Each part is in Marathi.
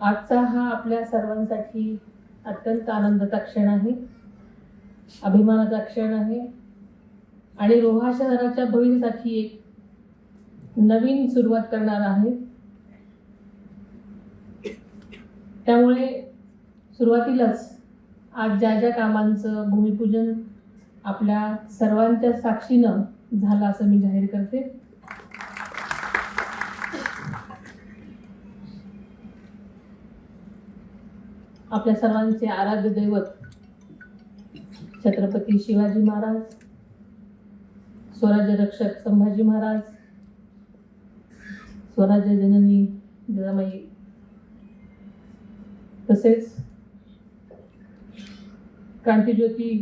आजचा हा आपल्या सर्वांसाठी अत्यंत आनंदाचा क्षण आहे, अभिमानाचा क्षण आहे आणि रोहा शहराच्या भविष्यासाठी एक नवीन सुरुवात करणार आहे. त्यामुळे सुरुवातीलाच आज ज्या ज्या कामांचं भूमिपूजन आपल्या सर्वांच्या साक्षीनं झालं असं मी जाहीर करते. आपल्या सर्वांचे आराध्य दैवत छत्रपती शिवाजी महाराज, स्वराज्य रक्षक संभाजी महाराज, स्वराज्य जननी जिजामाई, तसेच क्रांतिज्योती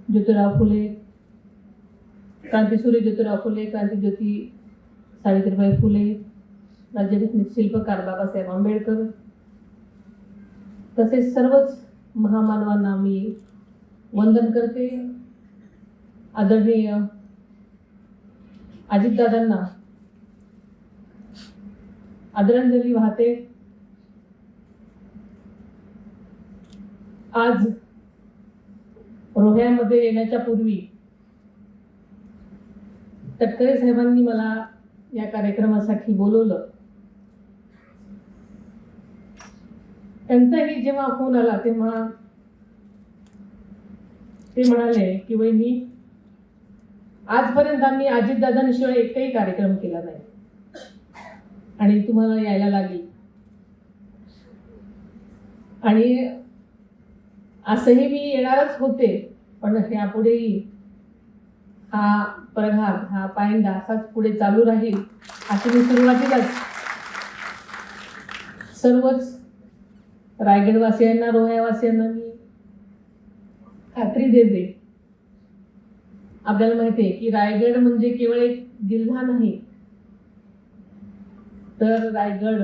ज्योतिराव फुले, क्रांतिसूर्य ज्योतिराव फुले, क्रांतिज्योती सावित्रीबाई फुले, राज्यरत्न शिल्पकार बाबासाहेब आंबेडकर, तसेच सर्वच महामानवांना मी वंदन करते. आदरणीय अजितदादांना आदरांजली वाहते. आज रोह्यामध्ये येण्याच्या पूर्वी तटकरे साहेबांनी मला या कार्यक्रमासाठी बोलवलं. त्यांचाही जेव्हा फोन आला तेव्हा ते म्हणाले की वहिनी, आजपर्यंत आम्ही अजितदादांशिवाय एकही कार्यक्रम केला नाही आणि तुम्हाला यायला लागली. आणि असंही मी येणारच होते, पण यापुढेही हा प्रघात, हा पायंडा असाच पुढे चालू राहील अशी मी सुरुवातीलाच सर्वच रायगडवासियांना, रोह्यावासियांना मी खात्री देते. आपल्याला माहिती आहे की रायगड म्हणजे केवळ एक जिल्हा नाही, तर रायगड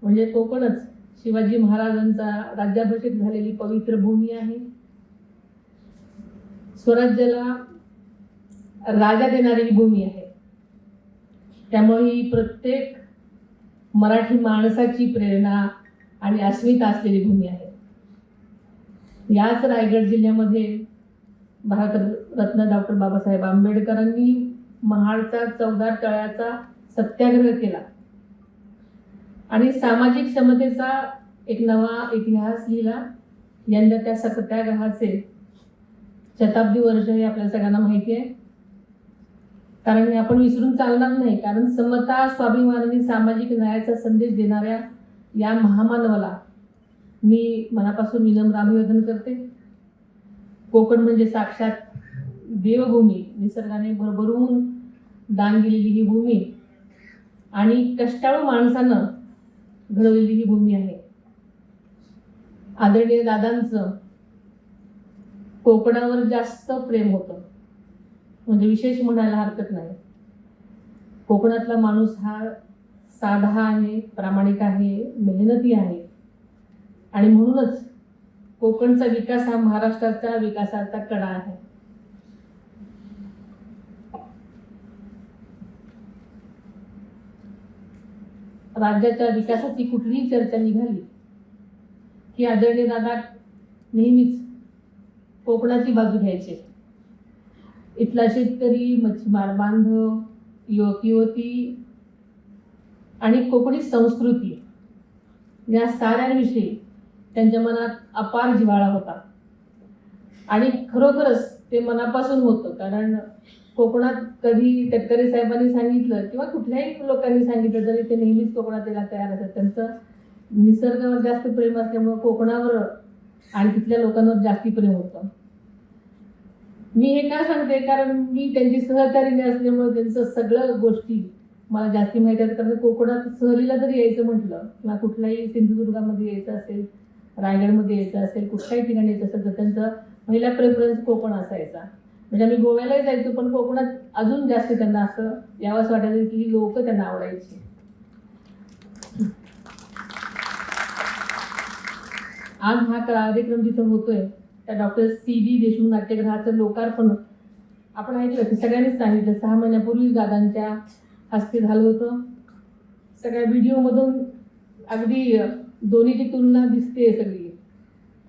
म्हणजे कोकणच शिवाजी महाराजांचा राज्याभिषेक झालेली पवित्र भूमी आहे. स्वराज्याला राजा देणारी ही भूमी आहे. त्यामुळे ही प्रत्येक मराठी माणसाची प्रेरणा आणि अस्मिता असलेली भूमी आहे. याच रायगड जिल्ह्यामध्ये भारतरत्न डॉक्टर बाबासाहेब आंबेडकरांनी महाडचा 14 तळ्याचा सत्याग्रह केला आणि सामाजिक समतेचा एक नवा इतिहास लिहिला. यंदा त्या सत्याग्रहाचे शताब्दी वर्ष हे आपल्या सगळ्यांना माहिती आहे. कारण हे आपण विसरून चालणार नाही. कारण समता, स्वाभिमान आणि सामाजिक न्यायाचा संदेश देणाऱ्या या महामानवाला मी मनापासून विनम्र अभिवादन करते. कोकण म्हणजे साक्षात देवभूमी, निसर्गाने भरभरून दान दिलेली ही भूमी आणि कष्टाळू माणसानं घडवलेली ही भूमी आहे. आदरणीय दादांचं कोकणावर जास्त प्रेम होतं, म्हणजे विशेष म्हणायला हरकत नाही. कोकणातला माणूस हा साधा आहे, प्रामाणिक आहे, मेहनती आहे आणि म्हणूनच कोकणचा विकास हा महाराष्ट्राच्या विकासाचा कडा आहे. राज्याच्या विकासाची कुठलीही चर्चा निघाली की आदरणीय दादा नेहमीच कोकणाची बाजू घ्यायचे. इथला शेतकरी, मच्छीमार बांधव, युवक युवती आणि कोकणी संस्कृती या साऱ्यांविषयी त्यांच्या मनात अपार जिव्हाळा होता आणि खरोखरच ते मनापासून होतं. कारण कोकणात कधी तटकरे साहेबांनी सांगितलं किंवा कुठल्याही लोकांनी सांगितलं तरी ते नेहमीच कोकणात यायला तयार असतात. त्यांचं निसर्गावर जास्त प्रेम असल्यामुळं कोकणावर आणि तिथल्या लोकांवर जास्ती प्रेम होतं. मी हे का सांगते, कारण मी त्यांची सहकार्याने असल्यामुळे त्यांचं सगळं गोष्टी मला जास्ती माहिती आहे. कारण कोकणात सहलीला जरी यायचं म्हटलं किंवा कुठल्याही सिंधुदुर्गामध्ये यायचं असेल, रायगडमध्ये यायचं असेल, कुठल्याही ठिकाणी यायचं असेल तर त्यांचा पहिला प्रेफरन्स कोकण असायचा. म्हणजे आम्ही गोव्यालाही जायचो, पण कोकणात अजून जास्त त्यांना असं यावंच वाटायचं की ही लोक त्यांना आवडायची. आज हा कार्यक्रम जिथं होतोय त्या डॉक्टर C.D. देशमुख नाट्यगृहाचं लोकार्पण आपण ऐकलं की सगळ्यांनीच सांगितलं 6 महिन्यापूर्वीच दादांच्या हस्ते झालं होतं. सगळ्या व्हिडिओमधून अगदी दोन्हीची तुलना दिसते सगळी.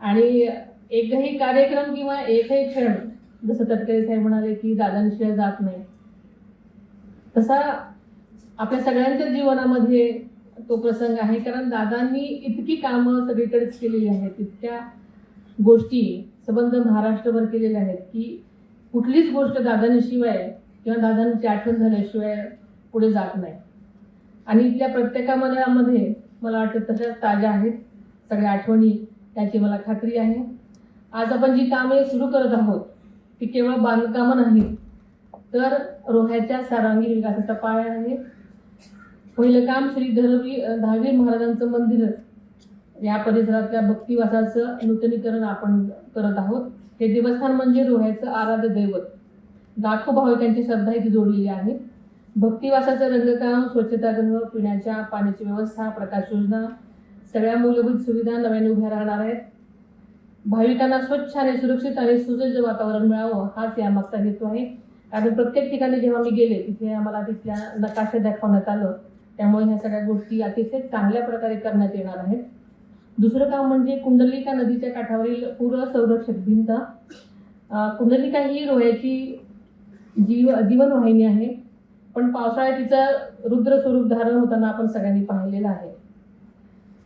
आणि एकही कार्यक्रम किंवा एकही क्षण, जसं तटकरे साहेब म्हणाले की दादांशिवाय जात नाही, तसा आपल्या सगळ्यांच्या जीवनामध्ये तो प्रसंग आहे. कारण दादांनी इतकी कामं सगळीकडेच केलेली आहेत, इतक्या गोष्टी संबंध महाराष्ट्रभर केलेल्या आहेत की कुठलीच गोष्ट दादांशिवाय किंवा दादांची आठवण झाल्याशिवाय पुढे जात नाही. आणि इथल्या प्रत्येकामध्ये मला वाटतं तशाच ताज्या आहेत सगळ्या आठवणी, त्याची मला खात्री आहे. आज आपण जी कामे सुरू करत आहोत ती केवळ बांधकामं नाहीत, तर रोह्याच्या सर्वांगीण विकासाचा पाया आहे. पहिलं काम श्री दहावीर महाराजांचं मंदिर, या परिसरातल्या भक्तिवासाचं नूतनीकरण आपण करत आहोत. हे देवस्थान म्हणजे रोह्याचं आराध्य दैवत, लाखो भाविकांची श्रद्धा इथे जोडलेली आहे. भक्तिवासाचं रंगकाम, स्वच्छतागृह, पिण्याच्या पाण्याची व्यवस्था, प्रकाश योजना, सगळ्या मूलभूत सुविधा नव्याने उभ्या राहणार आहेत. भाविकांना स्वच्छ आणि सुरक्षित आणि सुसज्ज वातावरण मिळावं हाच यामागचा हेतू आहे. कारण प्रत्येक ठिकाणी जेव्हा मी गेले तिथे आम्हाला तिथल्या नकाशा दाखवण्यात आलं, त्यामुळे ह्या सगळ्या गोष्टी अतिशय चांगल्या प्रकारे करण्यात येणार आहेत. दुसरं काम म्हणजे कुंडलिका नदीच्या काठावरील पूर संरक्षक भिंत. कुंडलिका ही रोह्याची जीवनवाहिनी आहे, पण पावसाळ्यात तिचं रुद्र स्वरूप धारण होताना आपण सगळ्यांनी पाहिलेलं आहे.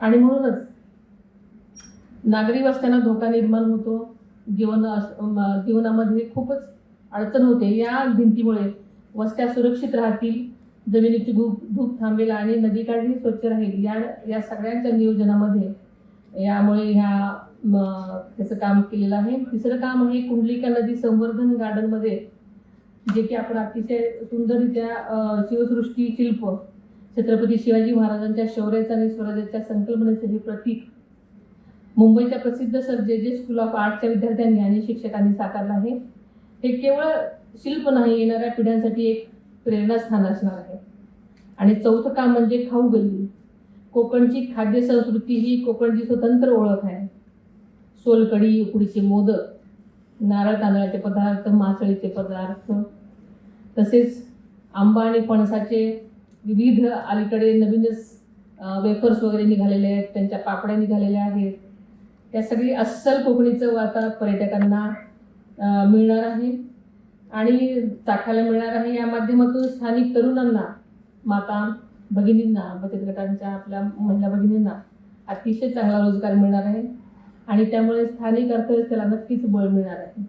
आणि म्हणूनच नागरी वस्त्यांना धोका निर्माण होतो, जीवनामध्ये खूपच अडचण होते. या भिंतीमुळे वस्त्या सुरक्षित राहतील, जमिनीची धूप थांबेल आणि नदीकाठी स्वच्छ राहील. या सगळ्यांच्या नियोजनामध्ये यामुळे त्याचं काम केलेलं आहे. तिसरं काम आहे कुंडलिका नदी संवर्धन गार्डनमध्ये, जे की आपण अतिशय सुंदररित्या शिवसृष्टी शिल्प, छत्रपती शिवाजी महाराजांच्या शौर्याचं आणि स्वराज्याच्या संकल्पनेचे हे प्रतीक मुंबईच्या प्रसिद्ध सर जे स्कूल ऑफ आर्टच्या विद्यार्थ्यांनी आणि शिक्षकांनी साकारलं आहे. हे केवळ शिल्प नाही, येणाऱ्या पिढ्यांसाठी एक प्रेरणास्थान असणार आहे. आणि चौथं काम म्हणजे खाऊ गल्ली. कोकणची खाद्य संस्कृती ही कोकणची स्वतंत्र ओळख आहे. सोलकढी, उकडीचे मोदक, नारळ तांदळाचे पदार्थ, मासळीचे पदार्थ, तसेच आंबा आणि फणसाचे विविध, अलीकडे नवीनच वेफर्स वगैरे निघालेले आहेत, त्यांच्या पापड्या निघालेल्या आहेत. त्या सगळी अस्सल कोकणीचं वाता पर्यटकांना मिळणार आहे आणि चाखायला मिळणार आहे. या माध्यमातून स्थानिक तरुणांना, माता भगिनींना, बचत गटांच्या आपल्या महिला भगिनींना अतिशय चांगला रोजगार मिळणार आहे आणि त्यामुळे स्थानिक अर्थव्यवस्थेला नक्कीच बळ मिळणार आहे.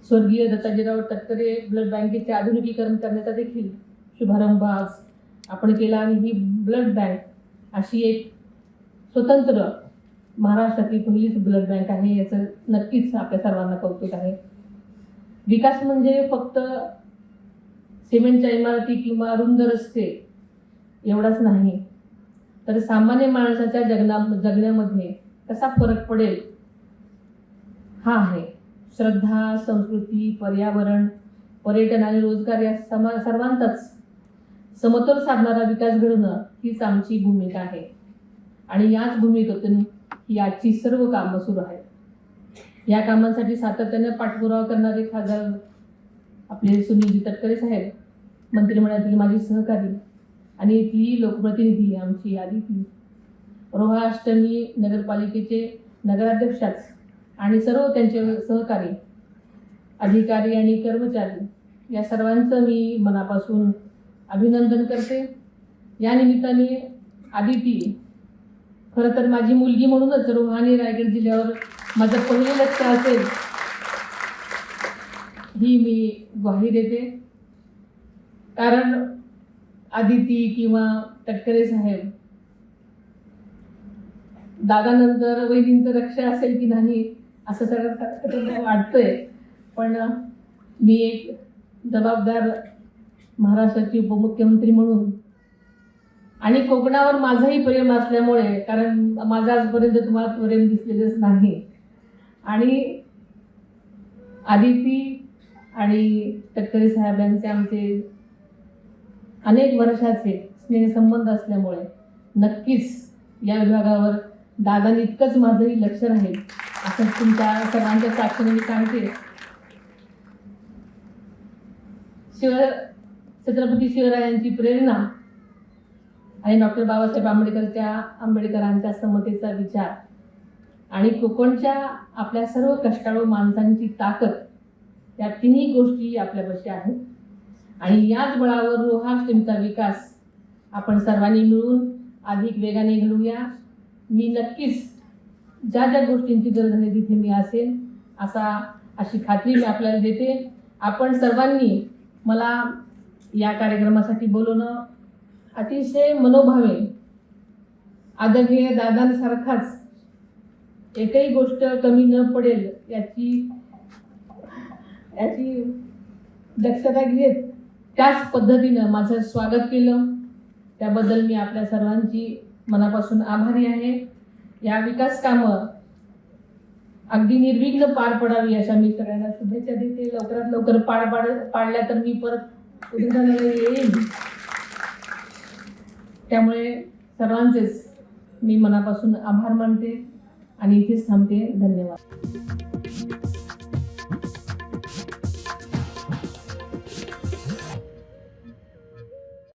स्वर्गीय दत्ताजीराव तटकरे ब्लड बँकेचे आधुनिकीकरण करण्याचा देखील शुभारंभ आज आपण केला आणि ही ब्लड बँक अशी एक स्वतंत्र महाराष्ट्रातली पहिलीच ब्लड बँक आहे, याचं नक्कीच आपल्या सर्वांना कौतुक आहे. विकास म्हणजे फक्त सिमेंटच्या इमारती किंवा रुंद रस्ते एवढाच नाही, तर सामान्य माणसाच्या जगण्यामध्ये कसा फरक पडेल हा आहे. श्रद्धा, संस्कृती, पर्यावरण, पर्यटन आणि रोजगार या सर्वांचाच समतोल साधणारा विकास घडवणं हीच आमची भूमिका आहे. आणि याच भूमिकेतून ही आजची सर्व कामं सुरू आहेत. या कामांसाठी सातत्याने पाठपुरावा करणारे खासदार आपले सुनीलजी तटकरे साहेब, मंत्रिमंडळातील माझी सहकारी आणि इथली लोकप्रतिनिधी आमची आदिती, रोहा अष्टमी नगरपालिकेचे नगराध्यक्षाच आणि सर्व त्यांचे सहकारी, अधिकारी आणि कर्मचारी, या सर्वांचं मी मनापासून अभिनंदन करते. या निमित्ताने आदिती खरं तर माझी मुलगी म्हणूनच रोहा आणि रायगड जिल्ह्यावर माझं पहिलं लक्ष असेल ही मी ग्वाही देते. कारण आदिती किंवा तटकरे साहेब, दादानंतर वहिनींचं लक्ष असेल की नाही असं सगळं वाटतंय, पण मी एक जबाबदार महाराष्ट्राची उपमुख्यमंत्री म्हणून आणि कोकणावर माझंही प्रेम असल्यामुळे, कारण माझं आजपर्यंत तुम्हाला प्रेम दिसलेलंच नाही, आणि आदिती आणि तटकरे साहेबांचे आमचे अनेक वर्षाचे स्नेहसंबंध असल्यामुळे नक्कीच या विभागावर दादांनी इतकंच माझंही लक्ष राहील असं तुमच्या सर्वांच्या साक्षीने मी सांगते. छत्रपती शिवरायांची प्रेरणा आणि डॉक्टर बाबासाहेब आंबेडकरांच्या समतेचा विचार आणि कोकणच्या आपल्या सर्व कष्टाळू माणसांची ताकद, या तिन्ही गोष्टी आपल्यापाशी आहेत. आणि याच बळावर रोहा स्ट्रीमचा विकास आपण सर्वांनी मिळून अधिक वेगाने घडवूया. मी नक्कीच ज्या ज्या गोष्टींची गरज आहे तिथे मी असेल अशी खात्री मी आपल्याला देते. आपण सर्वांनी मला या कार्यक्रमासाठी बोलवणं अतिशय मनोभावे, आदरणीय दादांसारखाच एकही गोष्ट कमी न पडेल याची दक्षता घेत त्याच पद्धतीनं माझं स्वागत केलं. त्याबद्दल मी आपल्या सर्वांची मनापासून आभारी आहे. या विकास कामं अगदी निर्विघ्न पार पडावी अशा मी सगळ्यांना शुभेच्छा देते. लवकरात लवकर पाडल्या तर मी परत उद्घाटनाला येईन. त्यामुळे सर्वांचेच मी मनापासून आभार मानते आणि इथेच थांबते. धन्यवाद.